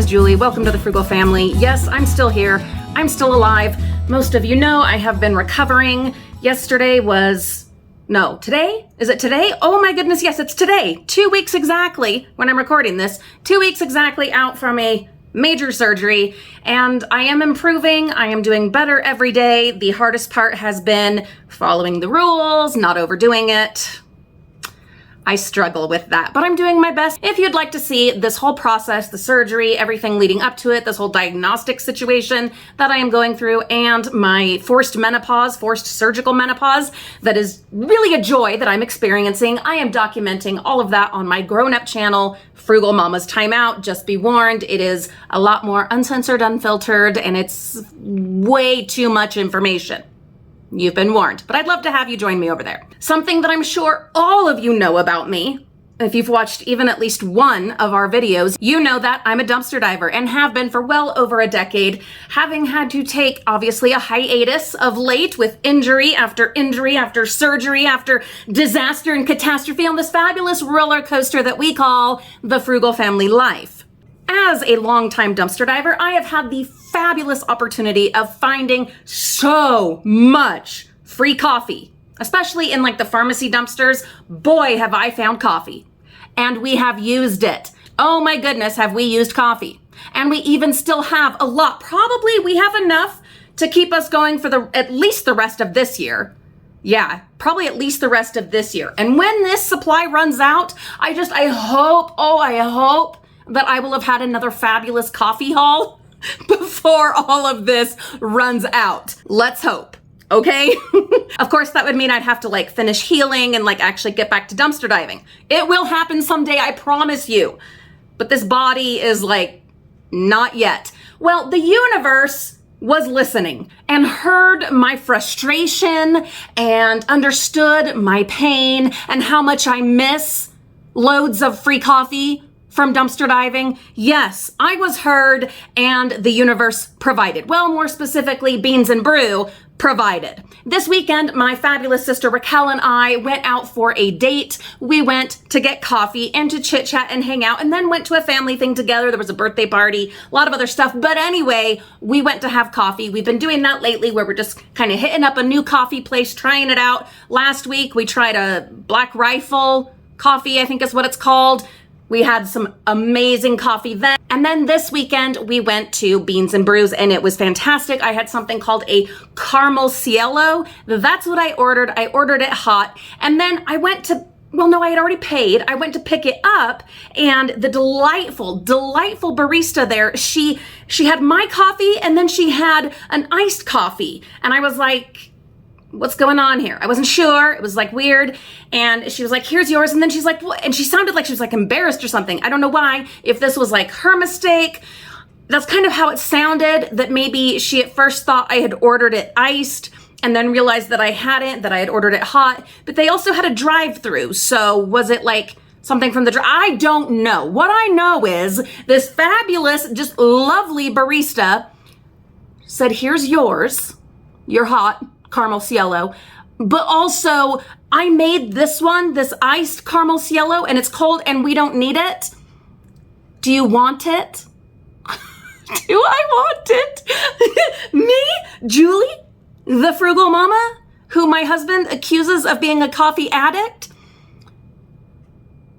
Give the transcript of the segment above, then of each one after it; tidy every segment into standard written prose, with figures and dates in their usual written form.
is Julie. Welcome to the Frugal Family. Yes, I'm still here. I'm still alive. Most of you know I have been recovering. Today? Is it today? Oh my goodness, yes, it's today. 2 weeks exactly when I'm recording this. 2 weeks exactly out from a major surgery, and I am improving. I am doing better every day. The hardest part has been following the rules, not overdoing it. I struggle with that, but I'm doing my best. If you'd like to see this whole process, the surgery, everything leading up to it, this whole diagnostic situation that I am going through, and my forced surgical menopause, that is really a joy that I'm experiencing, I am documenting all of that on my grown-up channel, Frugal Mama's Time Out. Just be warned, it is a lot more uncensored, unfiltered, and it's way too much information. You've been warned, but I'd love to have you join me over there. Something that I'm sure all of you know about me, if you've watched even at least one of our videos, you know that I'm a dumpster diver and have been for well over a decade, having had to take obviously a hiatus of late with injury after surgery, after disaster and catastrophe on this fabulous roller coaster that we call the Frugal Family life. As a longtime dumpster diver, I have had the fabulous opportunity of finding so much free coffee, especially in like the pharmacy dumpsters. Boy, have I found coffee. And we have used it. Oh my goodness, have we used coffee. And we even still have a lot. Probably we have enough to keep us going for at least the rest of this year. Yeah, probably at least the rest of this year. And when this supply runs out, I hope that I will have had another fabulous coffee haul before all of this runs out. Let's hope, okay? Of course, that would mean I'd have to finish healing and actually get back to dumpster diving. It will happen someday, I promise you. But this body is not yet. Well, the universe was listening and heard my frustration and understood my pain and how much I miss loads of free coffee from dumpster diving. Yes, I was heard and the universe provided. Well, more specifically, Beans and Brew provided. This weekend, my fabulous sister Raquel and I went out for a date. We went to get coffee and to chit chat and hang out, and then went to a family thing together. There was a birthday party, a lot of other stuff. But anyway, we went to have coffee. We've been doing that lately where we're just kind of hitting up a new coffee place, trying it out. Last week, we tried a Black Rifle coffee, I think is what it's called. We had some amazing coffee then. And then this weekend, we went to Beans and Brews, and it was fantastic. I had something called a caramel cielo. That's what I ordered. I ordered it hot. And then I went to, I had already paid. I went to pick it up, and the delightful barista there, she had my coffee, and then she had an iced coffee. And I was like, what's going on here? I wasn't sure. It was weird. And she was like, here's yours. And then she's like, what? And she sounded like she was embarrassed or something. I don't know why, if this was her mistake. That's kind of how it sounded, that maybe she at first thought I had ordered it iced and then realized that I hadn't, that I had ordered it hot. But they also had a drive-through. So was it something from the I don't know. What I know is this fabulous, just lovely barista said, here's yours, your hot caramel cielo, but also I made this iced caramel cielo, and it's cold and we don't need it. Do you want it? Do I want it? Me, Julie, the frugal mama, who my husband accuses of being a coffee addict?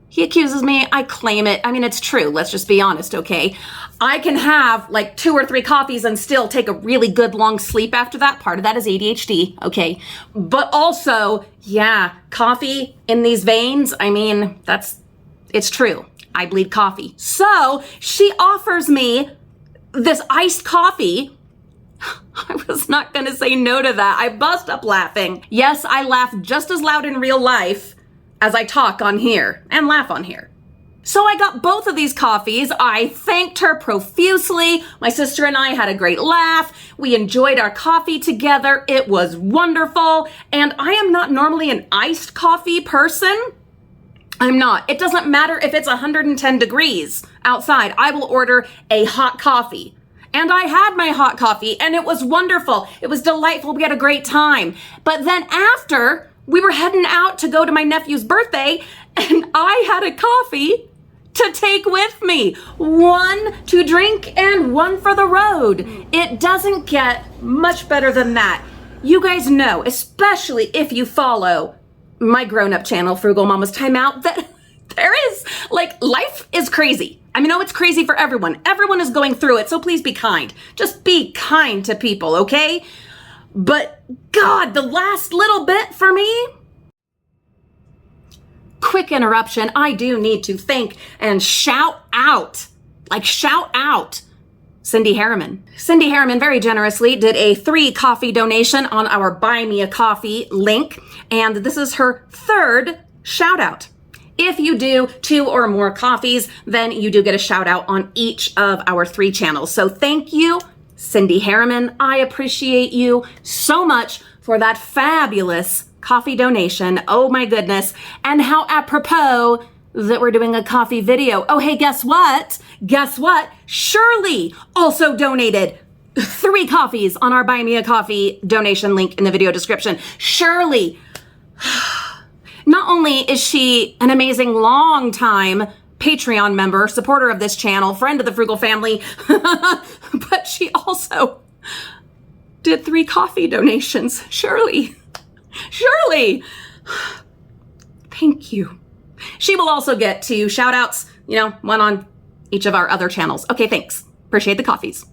He accuses me, I claim it. I mean, it's true. Let's just be honest, okay? I can have 2 or 3 coffees and still take a really good long sleep after that. Part of that is ADHD, okay? But also, yeah, coffee in these veins, I mean, it's true. I bleed coffee. So she offers me this iced coffee. I was not gonna say no to that. I bust up laughing. Yes, I laugh just as loud in real life as I talk on here and laugh on here. So I got both of these coffees. I thanked her profusely. My sister and I had a great laugh. We enjoyed our coffee together. It was wonderful. And I am not normally an iced coffee person. I'm not. It doesn't matter if it's 110 degrees outside. I will order a hot coffee. And I had my hot coffee, and it was wonderful. It was delightful. We had a great time. But then after, we were heading out to go to my nephew's birthday, and I had a coffee to take with me. One to drink and one for the road. It doesn't get much better than that. You guys know, especially if you follow my grown-up channel, Frugal Mama's Timeout, that there is, like, life is crazy. I mean, it's crazy for everyone. Everyone is going through it, so please be kind. Just be kind to people, okay? But God, the last little bit for me. Quick interruption. I do need to thank and shout out Cindy Harriman. Cindy Harriman very generously did a 3 coffee donation on our Buy Me a Coffee link, and this is her 3rd shout out. If you do 2 or more coffees, then you do get a shout out on each of our 3 channels. So thank you, Cindy Harriman. I appreciate you so much for that fabulous coffee donation. Oh my goodness. And how apropos that we're doing a coffee video. Oh, hey, guess what? Shirley also donated 3 coffees on our Buy Me a Coffee donation link in the video description. Shirley, not only is she an amazing long-time Patreon member, supporter of this channel, friend of the Frugal Family, but she also did 3 coffee donations. Shirley, thank you. She will also get 2 shout outs, one on each of our other channels. Okay, thanks. Appreciate the coffees.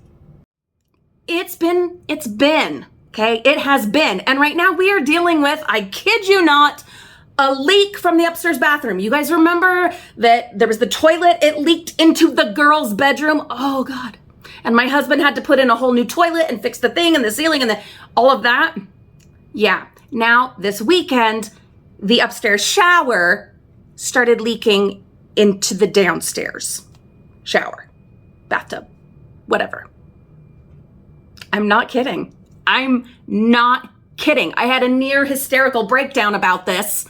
It's been, okay? It has been. And right now we are dealing with, I kid you not, a leak from the upstairs bathroom. You guys remember that there was the toilet, it leaked into the girls' bedroom. Oh God. And my husband had to put in a whole new toilet and fix the thing and the ceiling and all of that. Yeah. Now this weekend, the upstairs shower started leaking into the downstairs shower, bathtub, whatever. I'm not kidding. I had a near hysterical breakdown about this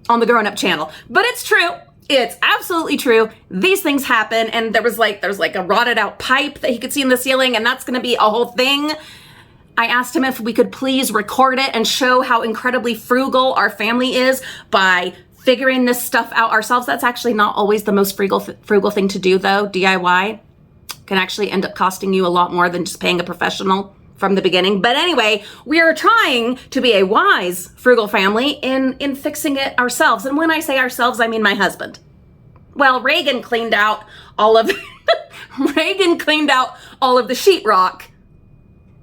on the Grown Up channel, but it's true. It's absolutely true. These things happen. And there's like a rotted out pipe that he could see in the ceiling, and that's going to be a whole thing. I asked him if we could please record it and show how incredibly frugal our family is by figuring this stuff out ourselves. That's actually not always the most frugal thing to do, though. DIY can actually end up costing you a lot more than just paying a professional from the beginning. But anyway, we are trying to be a wise frugal family in fixing it ourselves. And when I say ourselves, I mean my husband. Well, Reagan cleaned out all of the sheetrock.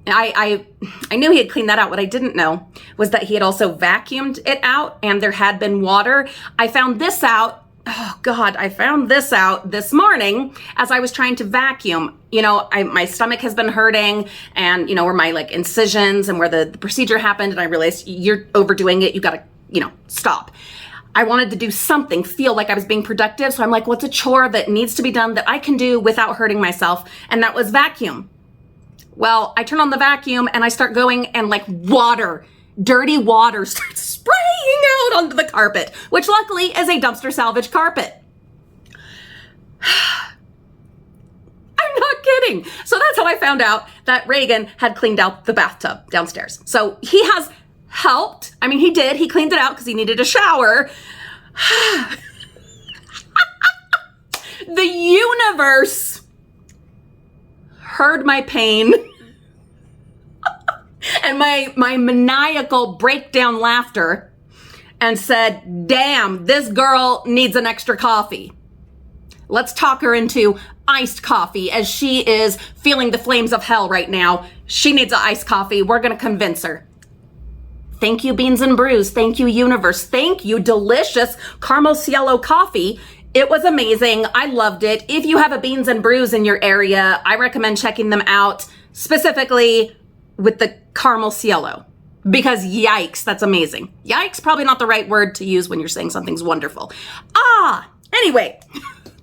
I knew he had cleaned that out. What I didn't know was that he had also vacuumed it out, and there had been water. I found this out. Oh God, I found this out this morning as I was trying to vacuum. My stomach has been hurting, and where my incisions and where the procedure happened. And I realized you're overdoing it. You got to, stop. I wanted to do something, feel like I was being productive. So I'm like, what's a chore that needs to be done that I can do without hurting myself? And that was vacuum. Well, I turn on the vacuum and I start going, and dirty water starts spraying out onto the carpet, which luckily is a dumpster salvage carpet. I'm not kidding. So that's how I found out that Reagan had cleaned out the bathtub downstairs. So he has helped. I mean, he did. He cleaned it out because he needed a shower. The universe heard my pain and my maniacal breakdown laughter and said, damn, this girl needs an extra coffee. Let's talk her into iced coffee, as she is feeling the flames of hell right now. She needs an iced coffee. We're going to convince her. Thank you, Beans and Brews. Thank you, universe. Thank you, delicious caramel cielo coffee. It was amazing. I loved it. If you have a Beans and Brews in your area, I recommend checking them out, specifically with the caramel cielo, because yikes, that's amazing. Yikes, probably not the right word to use when you're saying something's wonderful. Anyway,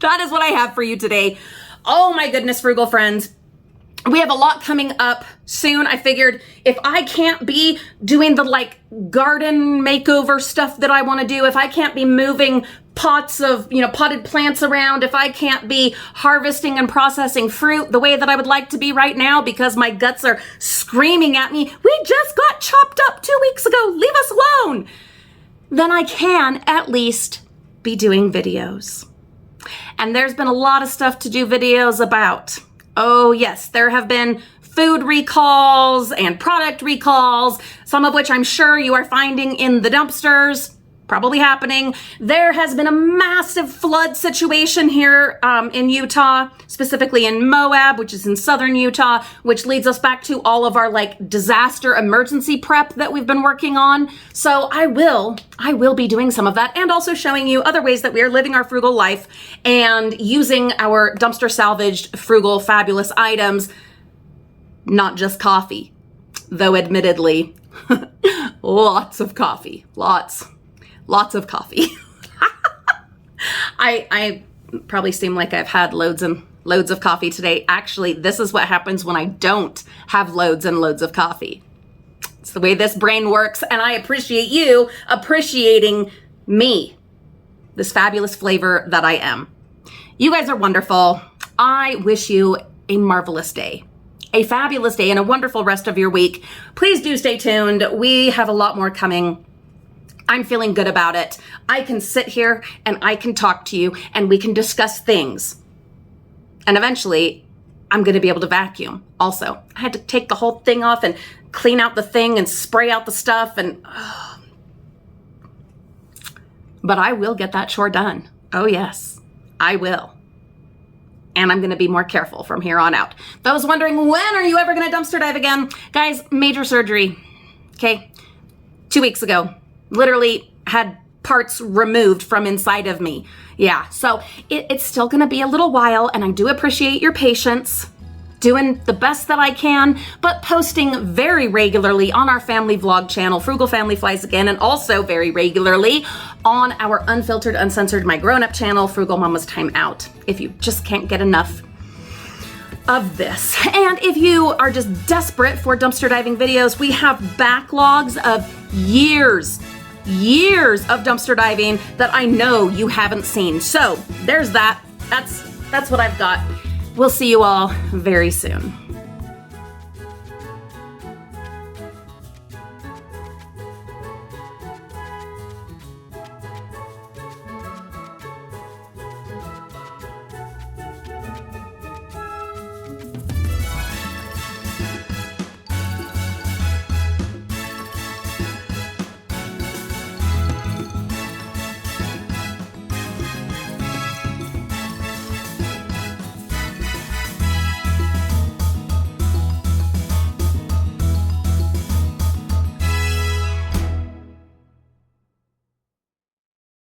that is what I have for you today. Oh my goodness, frugal friends. We have a lot coming up soon. I figured if I can't be doing the garden makeover stuff that I want to do, if I can't be moving pots of, potted plants around, if I can't be harvesting and processing fruit the way that I would like to be right now because my guts are screaming at me, we just got chopped up 2 weeks ago, leave us alone, then I can at least be doing videos. And there's been a lot of stuff to do videos about. Oh yes, there have been food recalls and product recalls, some of which I'm sure you are finding in the dumpsters, probably happening. There has been a massive flood situation here in Utah, specifically in Moab, which is in southern Utah, which leads us back to all of our like disaster emergency prep that we've been working on. So I will be doing some of that and also showing you other ways that we are living our frugal life and using our dumpster salvaged frugal fabulous items, not just coffee, though admittedly, lots of coffee, lots of coffee. I probably seem like I've had loads and loads of coffee today. Actually, this is what happens when I don't have loads and loads of coffee. It's the way this brain works, and I appreciate you appreciating me, this fabulous flavor that I am. You guys are wonderful. I wish you a marvelous day, a fabulous day, and a wonderful rest of your week. Please do stay tuned. We have a lot more coming. I'm feeling good about it. I can sit here and I can talk to you and we can discuss things. And eventually I'm going to be able to vacuum also. I had to take the whole thing off and clean out the thing and spray out the stuff but I will get that chore done. Oh yes, I will. And I'm going to be more careful from here on out. Those wondering, when are you ever going to dumpster dive again? Guys, major surgery. Okay. 2 weeks ago. Literally had parts removed from inside of me. Yeah, so it's still gonna be a little while, and I do appreciate your patience, doing the best that I can, but posting very regularly on our family vlog channel, Frugal Family Flies Again, and also very regularly on our unfiltered, uncensored, my grown-up channel, Frugal Mama's Time Out, if you just can't get enough of this. And if you are just desperate for dumpster diving videos, we have backlogs of years of dumpster diving that I know you haven't seen. So there's that. That's what I've got. We'll see you all very soon.